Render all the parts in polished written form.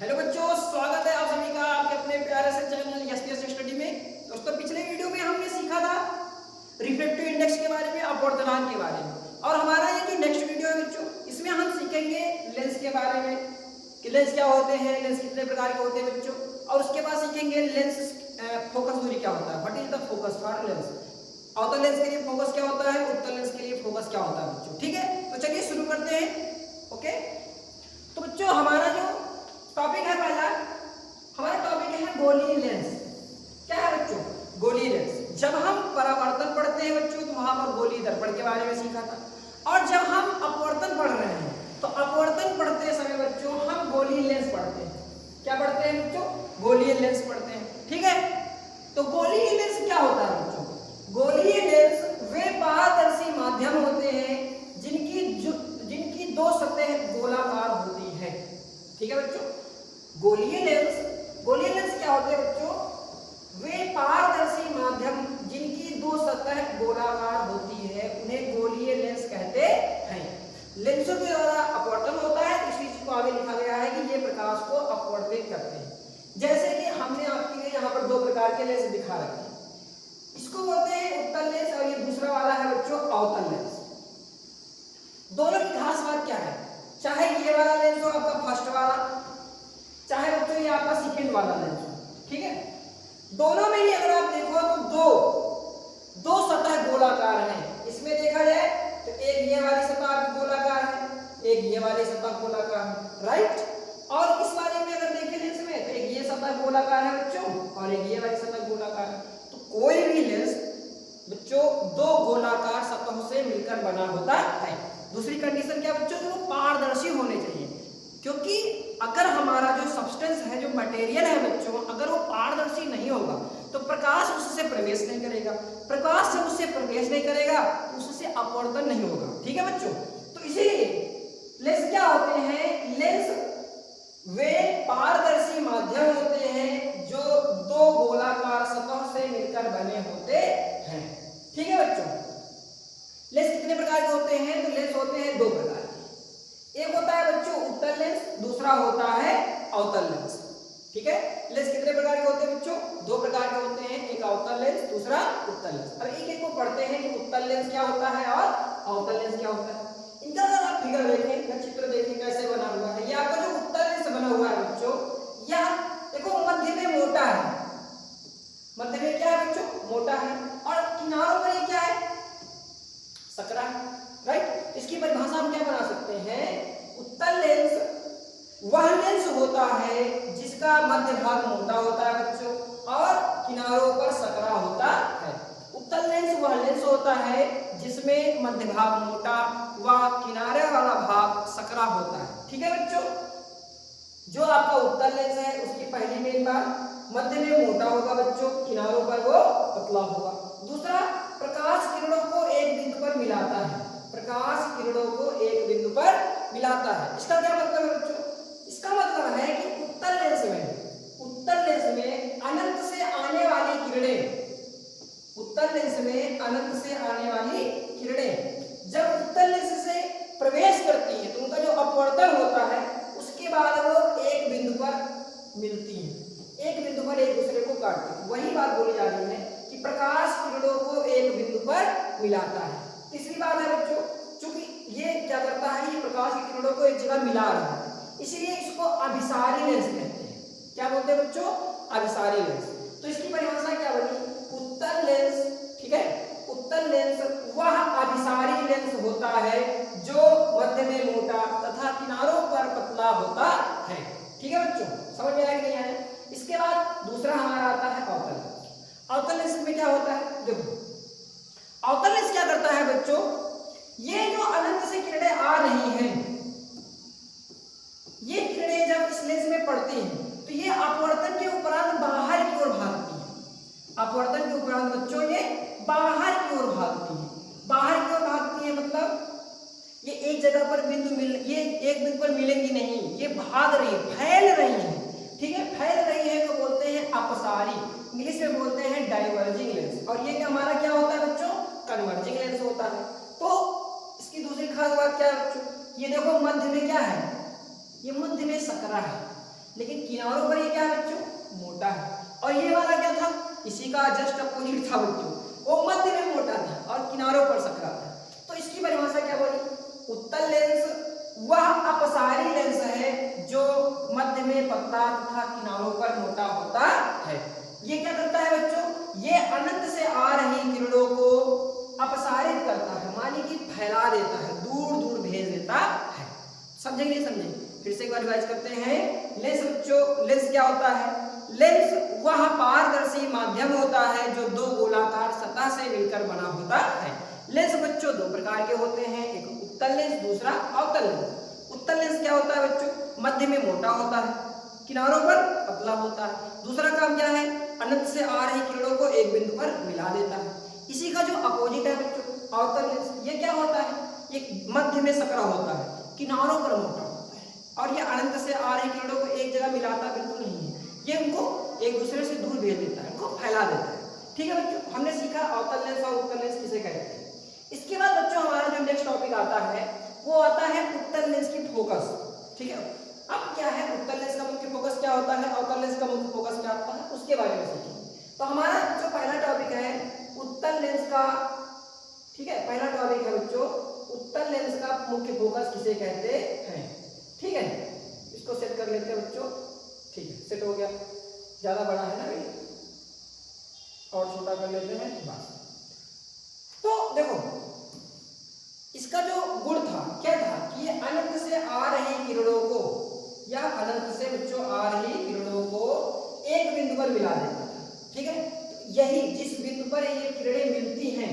Hello बच्चों, स्वागत है आप सभी का आपके अपने प्यारे से चैनल एसपीएस स्टडी में। दोस्तों, पिछले वीडियो में हमने सीखा था रिफ्रैक्टिव इंडेक्स के बारे में, अपवर्तनांक के बारे में। और हमारा ये जो नेक्स्ट वीडियो है बच्चों, इसमें हम सीखेंगे लेंस के बारे में कि लेंस क्या होते हैं, लेंस कितने प्रकार के होते हैं बच्चों। और उसके बाद सीखेंगे लेंस फोकस दूरी क्या होता है, what is the focus for Lenz. अवतल लेंस के लिए फोकस क्या होता है, उत्तल लेंस के लिए फोकस क्या होता है बच्चों। ठीक है, तो चलिए शुरू करते हैं। ओके, तो बच्चों हमारा जो टॉपिक है पहला, हमारा टॉपिक है गोलीय लेंस। क्या है बच्चों? गोलीय लेंस। जब हम परावर्तन पढ़ते हैं बच्चों, तो वहां पर गोलीय दर्पण के बारे में सीखा था। और जब हम अपवर्तन पढ़ रहे हैं, तो अपवर्तन पढ़ते समय बच्चों हम गोलीय लेंस पढ़ते हैं। क्या पढ़ते हैं बच्चों? गोलीय लेंस पढ़ते हैं। ठीक है, तो गोलीय लेंस क्या होता है बच्चों? गोलीय लेंस वे पारदर्शी माध्यम होते हैं जिनकी दो सतह गोलाकार होती है। ठीक है बच्चों, गोलीय लेंस क्या होते हैं बच्चों? वे पारदर्शी माध्यम जिनकी दो सतह गोलाकार होती है, उन्हें गोलीय लेंस कहते हैं। लेंसों के द्वारा अपवर्तन होता है, इस चीज को आगे लिखा गया है कि ये प्रकाश को अपवर्तित करते हैं। जैसे कि हमने आपके लिए यहाँ पर दो प्रकार के लेंस दिखा रखे हैं। इसको बोलते हैं उत्तल लेंस और ये दूसरा वाला है बच्चों अवतल लेंस। दोनों की खास बात क्या है? चाहे ये वाला लेंस हो आपका फर्स्ट वाला, चाहे बच्चों ये आपका सेकंड वाला लेंस हो। ठीक है, दोनों में ही अगर आप देखो तो दो सतह गोलाकार हैं। इसमें देखा जाए तो एक ये वाली सतह आपकी गोलाकार है, एक ये वाली सतह गोलाकार है, राइट। और इस वाले में अगर देखें लेंस में, तो एक ये सतह गोलाकार है बच्चों और एक ये वाली सतह गोलाकार है। तो कोई भी लेंस बच्चों दो गोलाकार सतहों से मिलकर बना होता है। दूसरी कंडीशन क्या बच्चों? वो पारदर्शी होने चाहिए, क्योंकि अगर हमारा जो सब्सटेंस है, जो मटेरियल है बच्चों, अगर वो पारदर्शी नहीं होगा तो प्रकाश उससे प्रवेश नहीं करेगा। प्रकाश जब उससे प्रवेश नहीं करेगा तो उससे अपवर्तन नहीं होगा। ठीक है बच्चों, तो इसीलिए लेंस क्या होते हैं? लेंस वे पारदर्शी माध्यम होते हैं जो दो गोलाकार सतह से मिलकर बने होते हैं। ठीक है बच्चों, लेंस कितने प्रकार के होते हैं? तो लेंस होते हैं दो प्रकार के। एक होता है बच्चों उत्तल लेंस, दूसरा होता है अवतल लेंस। ठीक है, लेंस कितने प्रकार के होते हैं बच्चों? दो प्रकार के होते हैं, एक अवतल लेंस, दूसरा उत्तल लेंस। और एक एक को पढ़ते हैं कि उत्तल लेंस क्या होता है और अवतल लेंस क्या होता है। इनका अगर आप फिगर देखें, चित्र देखें कैसे बना हुआ है। ये आपका जो उत्तल लेंस बना हुआ है बच्चों, यह देखो मध्य में मोटा है। मध्य में क्या है बच्चों? मोटा है। और किनारों पर ये क्या है? सकरा है, राइट। इसकी परिभाषा हम क्या बना सकते हैं? उत्तल लेंस वह लेंस होता है जिसका मध्य भाग मोटा होता है बच्चों और किनारों पर सकरा होता है। उत्तल लेंस वह लेंस होता है जिसमें मध्य भाग मोटा व किनारे वाला भाग सकरा होता है। ठीक है बच्चों, जो आपका उत्तल लेंस है उसकी पहली मेन बात, मध्य में मोटा होगा बच्चों, किनारों पर वो पतला होगा। दूसरा, प्रकाश किरणों को एक बिंदु पर मिलाता है। प्रकाश किरणों को एक बिंदु पर मिलाता है। इसका क्या मतलब है बच्चों? इसका मतलब है कि उत्तल लेंस में अनंत से आने वाली किरणें, उत्तल लेंस में अनंत से आने वाली किरणें जब उत्तल लेंस से प्रवेश करती हैं तो उनका जो अपवर्तन होता है उसके बाद वो एक बिंदु पर मिलती हैं, एक बिंदु पर एक दूसरे को काटती हैं। वही बात बोली जा रही है कि प्रकाश किरणों को एक बिंदु पर मिलाता है। तीसरी बात है बच्चों, चूंकि ये क्या करता है, ये प्रकाश की किरणों को एक जगह मिला रहा है, इसलिए इसको अभिसारी लेंस कहते हैं। क्या बोलते हैं बच्चों? अभिसारी लेंस। तो इसकी परिभाषा क्या बनी? उत्तल लेंस, ठीक है, उत्तल लेंस वह अभिसारी लेंस होता है जो मध्य में मोटा तथा किनारों पर पतला होता है। ठीक है बच्चों, समझ में आया कि नहीं आया? इसके बाद दूसरा हमारा आता है अवतल लेंस। अवतल लेंस में क्या होता है? देखो, अवतल लेंस क्या करता है बच्चों? ये जो अनंत से किरणें आ रही हैं, ये किरणें जब इस लेंस में पड़ती हैं तो ये अपवर्तन के उपरांत बाहर की ओर भागती है। अपवर्तन के उपरांत बच्चों ये बाहर की ओर भागती है। बाहर की ओर भागती है मतलब ये एक जगह पर ये एक बिंदु पर मिलेंगी नहीं, ये भाग रही है, फैल रही है। ठीक है, फैल रही है तो बोलते हैं अपसारी, इंग्लिश में बोलते हैं डाइवर्जिंग लेंस। और ये हमारा क्या होता है बच्चों? कन्वर्जिंग लेंस होता है। तो इसकी दूसरी खास बात क्या है बच्चों? ये देखो मध्य में क्या है? ये मध्य में सकरा है। लेकिन किनारों पर ये क्या है बच्चों, मोटा है। और ये वाला क्या था, इसी का जस्ट अपोजिट था बच्चों, वो मध्य में मोटा था और किनारों पर सकरा था। तो इसकी परिभाषा क्या बोली, उत्तल लेंस वह अपसारी लेंस है जो मध्य में पतला तथा किनारों पर मोटा होता है। ये क्या करता है बच्चों, ये अनंत से आ रही किरणों को अपसारित करता है, मानी कि फैला देता है, दूर दूर भेज देता है। समझे नहीं समझे, फिर से एक बार रिवाइज करते हैं। लेंस बच्चों, लेंस क्या होता है, लेंस वह पारदर्शी माध्यम होता है जो दो गोलाकार सतह से मिलकर बना होता है। लेंस बच्चों दो प्रकार के होते हैं, एक उत्तल लेंस, दूसरा अवतल लेंस। उत्तल लेंस क्या होता है बच्चों, मध्य में मोटा होता है, किनारों पर पतला होता है। दूसरा काम क्या है, अनंत से आ रही किरणों को एक बिंदु पर मिला देता है। इसी का जो अपोजिट है बच्चों, अवतल लेंस, ये क्या होता है, ये मध्य में सकरा होता है, किनारों पर मोटा होता है, और ये अनंत से आ रही किरणों को एक जगह मिलाता बिल्कुल नहीं है, ये उनको एक दूसरे से दूर भेज देता है, इनको फैला देता है। ठीक है बच्चों, हमने सीखा अवतल लेंस और उत्तल लेंस किसे कहते हैं। इसके बाद बच्चों हमारा जो नेक्स्ट टॉपिक आता है वो आता है उत्तल लेंस की फोकस। ठीक है, अब क्या है, उत्तल लेंस का मुख्य फोकस क्या होता है, अवतल लेंस का मुख्य फोकस क्या होता है, उसके बारे में सीखेंगे। तो हमारा जो पहला टॉपिक है उत्तल लेंस का, ठीक है, पहला टॉपिक है बच्चों उत्तल लेंस का मुख्य फोकस किसे कहते हैं। ठीक है, इसको सेट कर लेते हैं बच्चों। ठीक है, सेट हो गया, ज्यादा बड़ा है ना भाई, और छोटा कर लेते हैं बस। तो देखो इसका जो गुण था क्या था कि ये अनंत से आ रही किरणों को, या अनंत से बच्चों आ रही किरणों को एक बिंदु पर मिला देता था। ठीक है, तो यही जिस बिंदु पर ये किरणें मिलती हैं,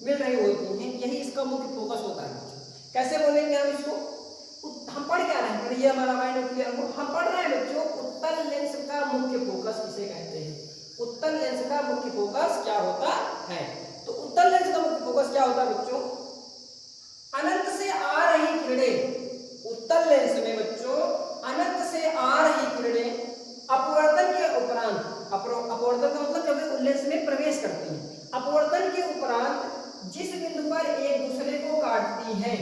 मिल रही होती हैं, यही इसका मुख्य फोकस होता है। कैसे बोलेंगे हम इसको, हम पढ़ क्या रहे हैं, पढ़िए, हमारा माइंड क्लियर हो। हम पढ़ रहे हैं बच्चों उत्तल लेंस का मुख्य फोकस किसे कहते हैं। उत्तल लेंस का मुख्य फोकस क्या होता है, तो उत्तल लेंस का मुख्य फोकस क्या होता है बच्चों, अनंत से आ रही किरणें, उत्तल लेंस में बच्चों अनंत से आ रही किरणें अपवर्तन के उपरांत, अपवर्तन का मतलब जब लेंस में प्रवेश करती हैं, अपवर्तन के उपरांत जिस बिंदु पर एक दूसरे को काटती हैं,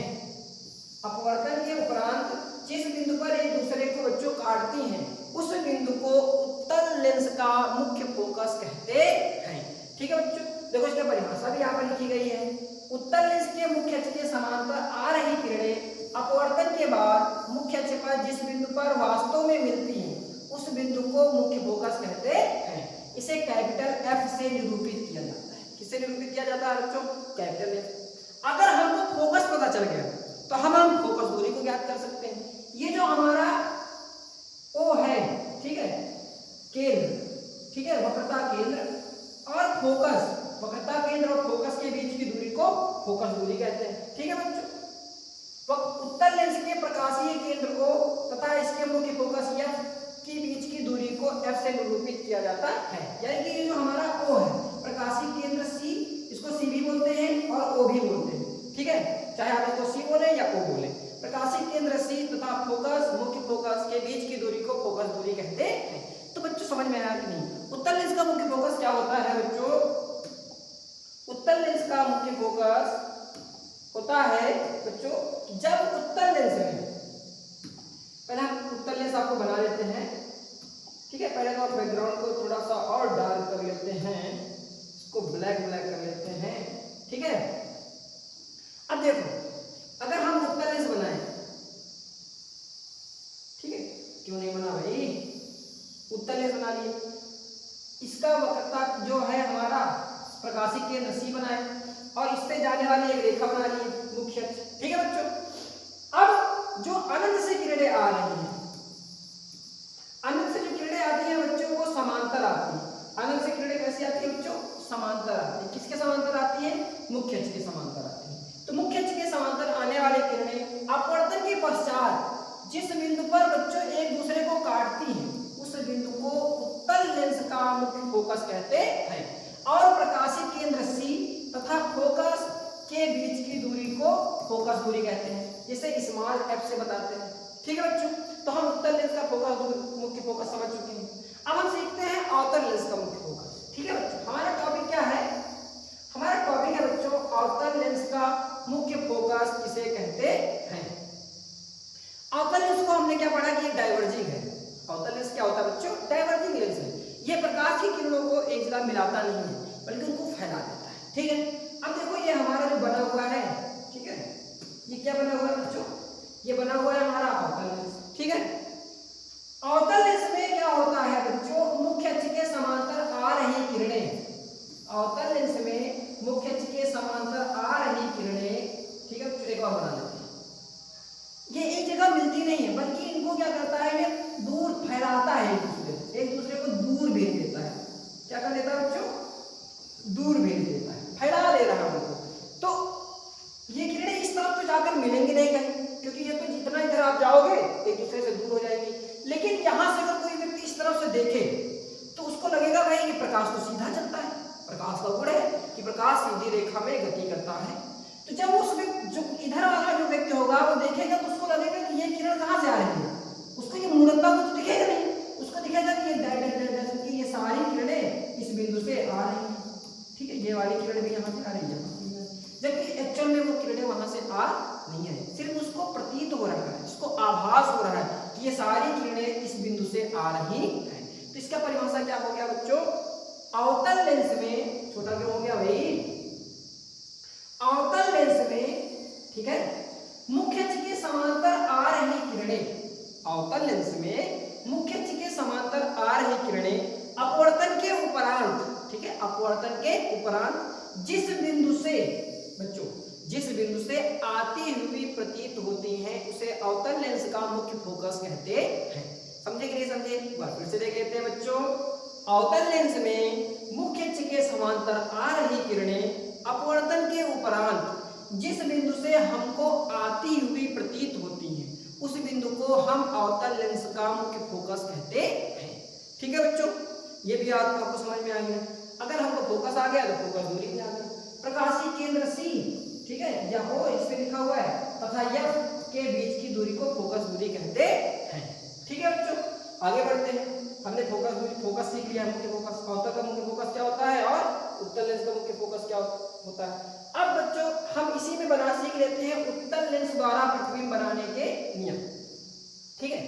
अपवर्तन के उपरांत जिस बिंदु पर एक दूसरे को बच्चों काटती हैं, उस बिंदु को उत्तल लेंस का मुख्य फोकस कहते हैं। ठीक है बच्चों, देखो इसकी परिभाषा भी यहाँ पर लिखी गई है। उत्तल लेंस के मुख्य अक्ष के समांतर आ रही किरणें अपवर्तन के बाद मुख्य अक्ष पर जिस बिंदु पर वास्तव में मिलती हैं, उस बिंदु को मुख्य फोकस कहते हैं। इसे कैपिटल एफ से निरूपित किया जाता है। किससे निरूपित किया जाता है बच्चों, कैपिटल एफ। अगर हमको फोकस पता चल गया तो हम फोकस दूरी को ज्ञात कर सकते हैं। ये जो हमारा ओ है, ठीक है, केंद्र, ठीक है, वक्रता केंद्र और फोकस, वक्रता केंद्र और फोकस के बीच की दूरी को फोकस दूरी कहते हैं। ठीक है बच्चों, उत्तल लेंस के प्रकाशीय केंद्र को तथा इसके मुख्य फोकस एफ के बीच की दूरी को एफ से निरूपित किया जाता है। यानी कि ये जो हमारा ओ है, प्रकाशीय केंद्र सी, इसको सी भी बोलते हैं और ओ भी बोलते हैं। ठीक है, चाहे आप इसको सी बोले या ओ बोले। प्रकाशीय केंद्र सी तथा फोकस, मुख्य फोकस के बीच की दूरी को फोकस दूरी कहते हैं। तो बच्चों समझ में आया कि नहीं, उत्तल लेंस का मुख्य फोकस क्या होता है बच्चों, उत्तल लेंस का मुख्य फोकस होता है बच्चों जब उत्तल लेंस में, पहले हम उत्तल लेंस आपको बना लेते हैं। ठीक है, पहले तो आप बैकग्राउंड को थोड़ा सा और डार्क कर लेते हैं, इसको ब्लैक ब्लैक कर लेते हैं। ठीक है, अब देखो अगर हम उत्तल लेंस बनाए, ठीक है, क्यों नहीं बना भाई, उत्तल लेंस बना लिए, इसका वक्रता जो है हमारा प्रकाशिक केंद्र सी बनाए और इससे जाने वाली एक रेखा बना ली मुख्य अक्ष। ठीक है बच्चों, अब जो अनंत से किरणें आ रही हैं, अनंत से जो किरणें आती हैं बच्चों वो समांतर आती है। अनंत से किरणें कैसी आती है बच्चों, समांतर आती है। किसके समांतर आती है, मुख्य अक्ष के समांतर आती है। तो मुख्य अक्ष के समांतर आने वाली किरणें अपवर्तन के पश्चात जिस बिंदु पर बच्चों एक दूसरे को काटती हैं, उस बिंदु को उत्तल लेंस का मुख्य फोकस कहते हैं। और प्रकाशिक केंद्र सी तथा फोकस के बीच की दूरी को फोकस दूरी कहते हैं, जिसे स्मॉल एफ से बताते हैं। ठीक है बच्चों, तो हम उत्तल लेंस का फोकस मुख्य फोकस समझ चुके हैं। अब हम सीखते हैं अवतल लेंस का मुख्य फोकस। ठीक है बच्चों, हमारा टॉपिक क्या है, हमारा टॉपिक है बच्चों अवतल लेंस का मुख्य फोकस किसे कहते हैं। अवतल लेंस को हमने क्या पढ़ा कि डाइवर्जिंग है। अवतल लेंस किरणों को एक जगह मिलाता नहीं है बल्कि उनको फैला देता है। ठीक है, अब देखो ये हमारा जो बना हुआ है, ठीक है, ये क्या बना हुआ है बच्चों, ये बना हुआ है हमारा अवतल लेंस। ठीक है, अवतल लेंस में क्या होता है बच्चों, मुख्य अक्ष के समांतर आ रही किरणें, अवतल लेंस में मुख्य अक्ष के समांतर आ रही किरणें, ठीक है, एक और बना लेते हैं, ये एक जगह मिलती नहीं है बल्कि इनको क्या करता है, ये दूर फैलाता है, एक दूसरे को दूर भेज देता है। क्या कर देता है बच्चों, दूर भेज देता है, फैला दे रहा है उनको। तो ये किरणें इस तरफ तो जाकर मिलेंगी नहीं कहीं, क्योंकि ये तो जितना इधर आप जाओगे एक दूसरे से दूर हो जाएंगी। लेकिन यहां से अगर कोई व्यक्ति इस तरफ से देखे तो उसको लगेगा भाई ये प्रकाश तो सीधा चलता है, प्रकाश का गुण है कि प्रकाश सीधी रेखा में गति करता है। तो जब उस जो इधर वाला जो व्यक्ति होगा वो देखेगा तो उसको लगेगा कि ये किरण कहां से आ रही है, उसको ये मूर्णता को तो दिखेगा नहीं, उसको दिखेगा कि ये सारी किरणें इस बिंदु से आ रही हैं। ठीक है, ये वाली किरण भी यहाँ से आ रही है, जबकि एक्चुअल में वो किरणें वहां से आ नहीं है, सिर्फ उसको प्रतीत हो रहा है, उसको आभास हो रहा है कि ये सारी किरणें इस बिंदु से आ रही हैं। तो इसका परिभाषा क्या हो गया बच्चों, अवतल लेंस में, छोटा क्यों हो गया भाई, अवतल लेंस में, ठीक है, मुख्य अक्ष के समांतर आ रही किरणें, अवतल लेंस में मुख्य अक्ष के समांतर आ रही किरणें अपवर्तन के उपरांत, ठीक है, अपवर्तन के उपरांत जिस बिंदु से बच्चों, जिस बिंदु से आती हुई प्रतीत होती हैं उसे अवतल लेंस का मुख्य फोकस कहते हैं। समझे कि नहीं समझे, एक बार फिर से देख लेते हैं बच्चों। अवतल लेंस में मुख्य अक्ष के समांतर आ रही किरणें अपवर्तन के उपरांत जिस बिंदु से हमको आती हुई प्रतीत होती हैं उस बिंदु को हम अवतल लेंस का मुख्य फोकस कहते हैं। ठीक है बच्चों, ये भी आपको समझ में आएगा। अगर हमको फोकस आ गया तो फोकस दूरी में आ गया। प्रकाशीय केंद्र सी, ठीक है, या हो इसमें लिखा हुआ है, तथा एफ के बीच की दूरी को फोकस दूरी कहते हैं। ठीक है बच्चों, आगे बढ़ते हैं। हमने फोकस दूरी, फोकस सीख लिया, मुख्य फोकस, अवतल का मुख्य फोकस क्या होता है और उत्तल लेंस का मुख्य फोकस क्या होता है। अब बच्चों हम इसी में बना सीख लेते हैं उत्तल लेंस द्वारा प्रतिबिंब बनाने के नियम। ठीक है,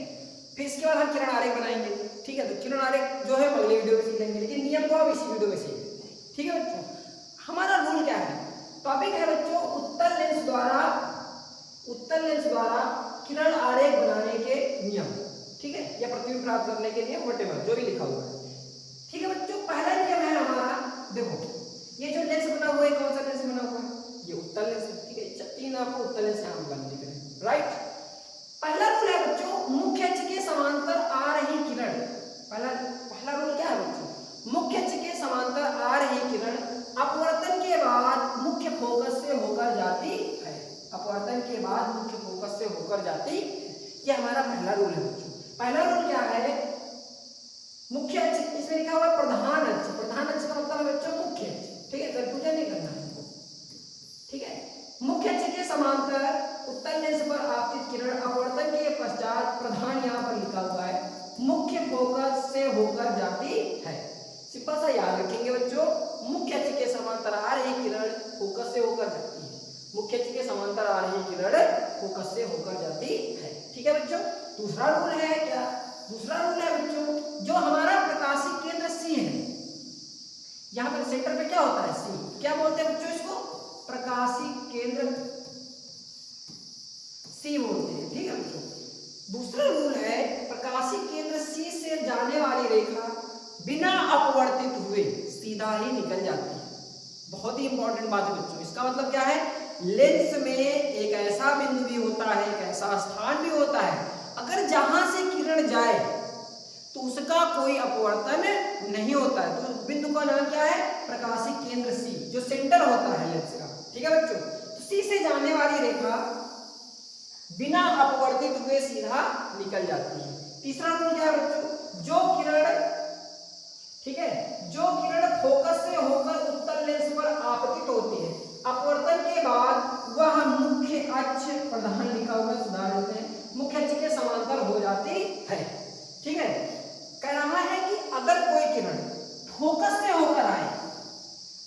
फिर इसके बाद हम किरण आरेख बनाएंगे। ठीक है, तो किरण आरेख जो है अगले वीडियो में सीख लेंगे, लेकिन नियम को हम इसी वीडियो में सीख लेते हैं। ठीक है बच्चों, हमारा रूल क्या है, टॉपिक है बच्चों उत्तल लेंस द्वारा, उत्तल लेंस द्वारा किरण आरेख बनाने के नियम। ठीक है, या प्रतिबिंब प्राप्त करने के नियम, व्हाटएवर जो भी लिखा हुआ है। ठीक है बच्चों, पहला नियम है हमारा, देखो ये जो लेंस बना हुआ है कौन सा लेंस बना हुआ है, ये उत्तल लेंस है। ठीक है, तीन आपको उत्तल लेंस यहां बन दिख रहे हैं, राइट। पहला रूल है बच्चों मुख्य अक्ष के समांतर आ रही किरण, पहला रूल क्या है बच्चों, मुख्य अक्ष के समांतर आ रही किरण अपवर्तन के बाद मुख्य फोकस से होकर जाती है, अपवर्तन के बाद मुख्य फोकस से होकर जाती है। ये हमारा पहला रूल है बच्चों। पहला रूल क्या है, मुख्य अक्ष, इसमें लिखा हुआ है प्रधान अक्ष, प्रधान अक्ष का मतलब है बच्चों मुख्य अक्ष। ठीक है, कंफ्यूजन नहीं करना है। ठीक है, मुख्य अक्ष के समांतर उत्तल लेंस पर आपतित किरण अपवर्तन के पश्चात प्रधान यहाँ पर लिखा हुआ है मुख्य फोकस से होकर जाती है। सिंपल सा याद रखेंगे बच्चों, मुख्य अक्ष के समांतर आ रही किरण फोकस से होकर जाती है, मुख्य अक्ष के समांतर आ रही किरण फोकस से होकर जाती है। ठीक है बच्चों, दूसरा रूल है क्या, दूसरा रूल है बच्चों जो हमारा प्रकाशीय केंद्र सी है, यहाँ पर सेंटर पे क्या होता है सी, क्या बोलते हैं बच्चों इसको, प्रकाशीय केंद्र सी बोलते हैं। ठीक है बच्चों, दूसरा रूल है प्रकाशीय केंद्र सी से जाने वाली रेखा बिना अपवर्तित हुए सीधा ही निकल जाती है। बहुत ही इंपॉर्टेंट बात है बच्चों, इसका मतलब क्या है, लेंस में एक ऐसा बिंदु भी होता है, एक ऐसा स्थान भी होता है, अगर जहां से किरण जाए तो उसका कोई अपवर्तन नहीं होता है। तो उस बिंदु का नाम क्या है, प्रकाशीय केंद्र सी, जो सेंटर होता है लेंस का। ठीक है बच्चों, तो सी से जाने वाली रेखा बिना अपवर्तित हुए सीधा निकल जाती है। तीसरा रूल क्या है बच्चों, जो किरण, ठीक है, जो किरण फोकस से होकर उत्तल लेंस पर आपतित होती है अपवर्तन के बाद वह मुख्य अक्ष, प्रधान लिखा हुआ सुधार देते हैं, मुख्य अक्ष के समांतर हो जाती है। ठीक है, कह रहा है कि अगर कोई किरण फोकस से होकर आए,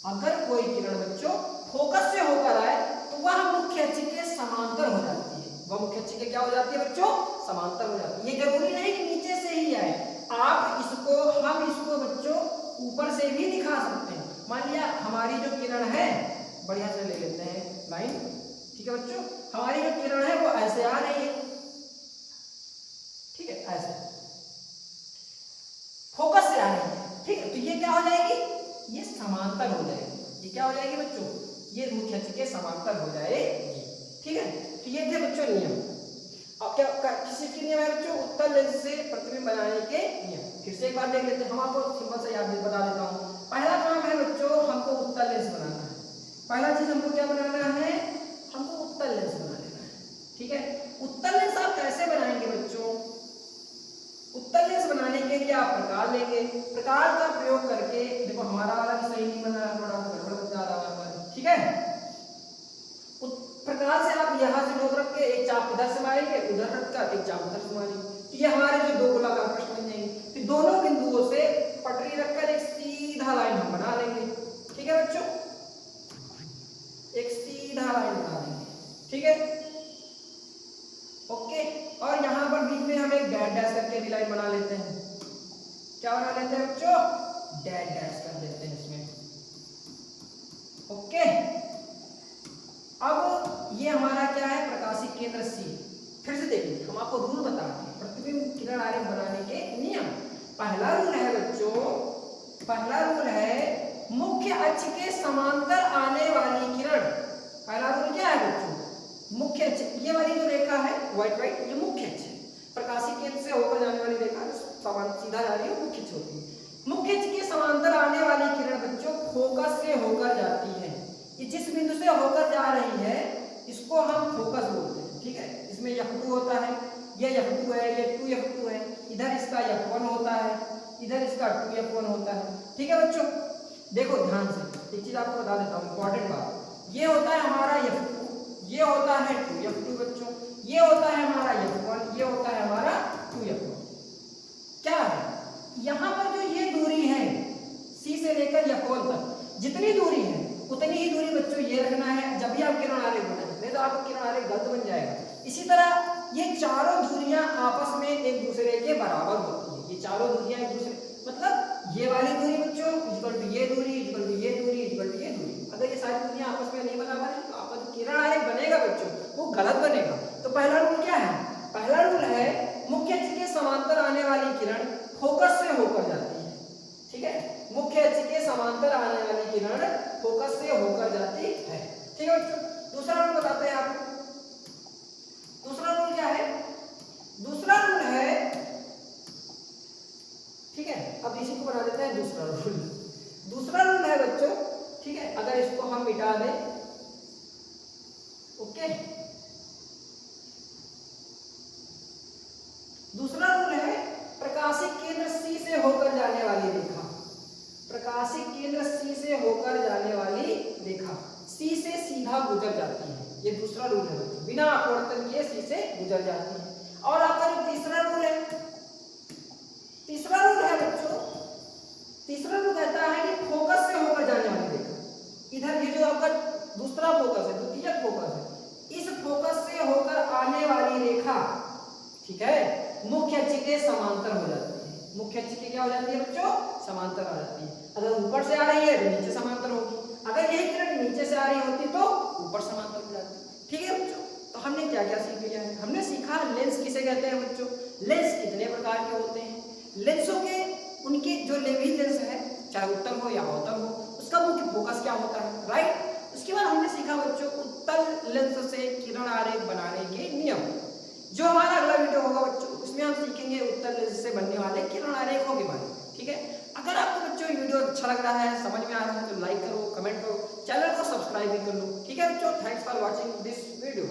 अगर कोई किरण बच्चों फोकस से होकर आए तो वह मुख्य अक्ष के समांतर हो जाती है, वह मुख्य अक्ष के क्या हो जाती है बच्चों, समांतर हो जाती है। ये जरूरी नहीं कि नीचे से ही आए, आप इसको, हम इसको बच्चों ऊपर से भी दिखा सकते हैं। मान लिया हमारी जो किरण है, बढ़िया से ले लेते हैं लाइन, ठीक है बच्चों, हमारी जो किरण है वो ऐसे आ रही है, ठीक है, ऐसे फोकस से आ रही है, ठीक है, तो ये क्या हो जाएगी, ये समांतर हो जाएगी। ये क्या हो जाएगी बच्चों, ये मुख्य अक्ष के समांतर हो जाएगी, ठीक है। तो ये थे बच्चों नियम। अब क्या किसी के नियम है बच्चों, उत्तल लेंस से प्रतिबिंब बनाने के नियम। फिर से एक बार देख लेते हैं, हम आपको सिंपल से याद बता देता हूँ। पहला काम है बच्चों, हमको उत्तल लेंस बनाना है। पहला चीज हमको क्या बनाना है, हमको उत्तल लेंस बना लेना है, ठीक है। उत्तल लेंस आप कैसे बनाएंगे बच्चों, उत्तल लेंस बनाने के लिए आप प्रकाश लेंगे, प्रकाश का प्रयोग करके, देखो हमारा वाला भी सही नहीं बना रहा, थोड़ा गड़बड़ बता रहा है, ठीक है। प्रकाश से आप यहाँ से नोक रख के एक चाप इधर से मारेंगे, उधर रखकर एक चाप उधर से मारेंगे, तो ये हमारे जो दो गोलाकार प्रश्न बन जाएंगे। फिर दोनों बिंदुओं से पटरी रखकर एक सीधा लाइन हम बना लेंगे, ठीक है बच्चों, एक सीधा लाइन बना लेंगे, ठीक है, ओके। और यहाँ पर बीच में हम एक डैश डैश करके भी लाइन बना लेते हैं। क्या बना लेते हैं बच्चों, डैश डैश कर देते हैं इसमें, ओके। अब ये हमारा क्या है, प्रकाशिक केंद्र सी। फिर से देखिए, हम आपको रूल बताते हैं प्रतिबिंब किरण आरेख बनाने के नियम। पहला रूल है बच्चों, पहला रूल है मुख्य अक्ष के समांतर आने वाली किरण। पहला रूल क्या है बच्चों, मुख्य अक्ष, ये वाली जो रेखा है व्हाइट व्हाइट, ये मुख्य अक्ष है। प्रकाशिक केंद्र से होकर जाने वाली रेखा समांतर सीधा जा रही है, मुख्य अक्ष होती है। मुख्य अक्ष के समांतर आने वाली किरण बच्चों फोकस से होकर जाती है। ये जिस बिंदु से होकर जा रही है इसको हम फोकस बोलते हैं, ठीक है। इसमें F2 होता है, ये F2 है, ये 2F2 है, इधर इसका F1 होता है, इधर इसका 2F1 होता है, ठीक है बच्चों। देखो ध्यान से एक चीज आपको बता देता हूँ, इंपॉर्टेंट बात, ये होता है हमारा F2, ये होता है 2F2 बच्चों, ये होता है हमारा F1, ये होता है हमारा 2F1। क्या है, यहाँ पर जो ये दूरी है C से लेकर F1 तक, जितनी दूरी है उतनी ही दूरी बच्चों ये रखना है, जब भी आप किरण आरेख बनाएं, नहीं तो आपका किरण आरेख गलत बन जाएगा। इसी तरह ये चारों दूरियां आपस में एक दूसरे के बराबर होती है। ये चारों दूरियां एक दूसरे, मतलब ये वाली दूरी बच्चों इक्वल टू ये दूरी, इक्वल टू ये दूरी, इक्वल टू ये दूरी। अगर ये सारी दूरियां आपस में नहीं बराबर है तो आपका जो किरण आरेख बनेगा बच्चों वो गलत बनेगा। तो पहला रूल क्या है, पहला रूल है मुख्य अक्ष के समांतर आने वाली किरण फोकस से होकर जाती है, ठीक है। मुख्य अक्ष के समांतर आने वाली किरण फोकस से होकर जाती है, ठीक है बच्चों। दूसरा रूल बताते हैं आपको, दूसरा रूल क्या है, दूसरा रूल है, ठीक है, अब इसी को बना देते हैं दूसरा रूल। दूसरा रूल है बच्चों, ठीक है, अगर इसको हम मिटा दें, ओके। दूसरा रूल है प्रकाशिक केंद्र सी से होकर जाने वाली रेखा। प्रकाशिक केंद्र सी से होकर जाने वाली रेखा सी से सीधा गुजर जाती है, ये दूसरा रूल है बच्चों, बिना अपवर्तन किए सी से गुजर जाती है। और आपका जो तीसरा रूल है, तीसरा रूल है बच्चों, तीसरा रूल कहता है कि फोकस से होकर जाने वाली रेखा, इधर ये जो आपका दूसरा फोकस है, द्वितीयक फोकस है, इस फोकस से होकर आने वाली रेखा, ठीक है, मुख्य अक्ष के समांतर हो जाती है। मुख्य अक्ष के क्या हो जाती है बच्चों, समांतर आ जाती है। अगर ऊपर से आ रही है तो नीचे समांतर होगी, अगर यही किरण नीचे से आ रही होती तो ऊपर समांतर हो जाती, ठीक है बच्चों। तो हमने क्या क्या सीख लिया है, हमने सीखा लेंस किसे कहते हैं बच्चों, लेंस कितने प्रकार के होते हैं, लेंसों के उनके जो लेवल लेंस है, चाहे उत्तल हो या अवतल हो, उसका मुख्य फोकस क्या होता है, राइट। उसके बाद हमने सीखा बच्चों उत्तल लेंस से किरण आरेख बनाने के नियम। जो हमारा अगला वीडियो होगा बच्चों उसमें हम सीखेंगे उत्तल लेंस से बनने वाले किरण आरेखों के बारे में, ठीक है। अगर आपको बच्चों ये वीडियो अच्छा लग रहा है, समझ में आ रहा है तो लाइक करो, कमेंट करो, चैनल को सब्सक्राइब भी कर लो, ठीक है बच्चों। Thanks for watching this video.